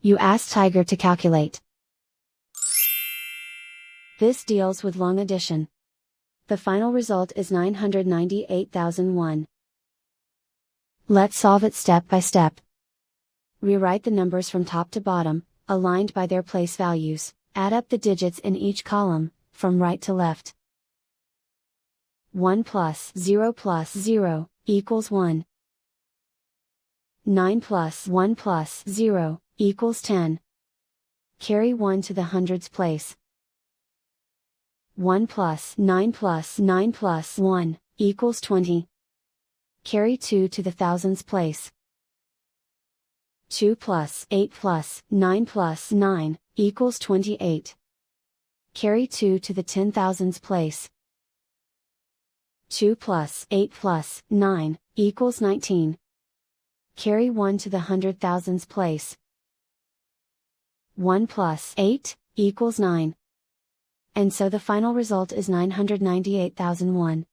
You ask Tiger to calculate. This deals with long addition. The final result is 998,001. Let's solve it step by step. Rewrite the numbers from top to bottom, aligned by their place values. Add up the digits in each column, from right to left. 1 plus 0 equals 1. 9 plus 1 plus 0 equals 10. Carry 1 to the hundreds place. 1 plus 9 plus 9 plus 1 equals 20. Carry 2 to the thousands place. 2 plus 8 plus 9 plus 9 equals 28. Carry 2 to the 10,000s place. 2 plus 8 plus 9 equals 19. Carry 1 to the 100,000s place. 1 plus 8 equals 9. And so the final result is 998,001.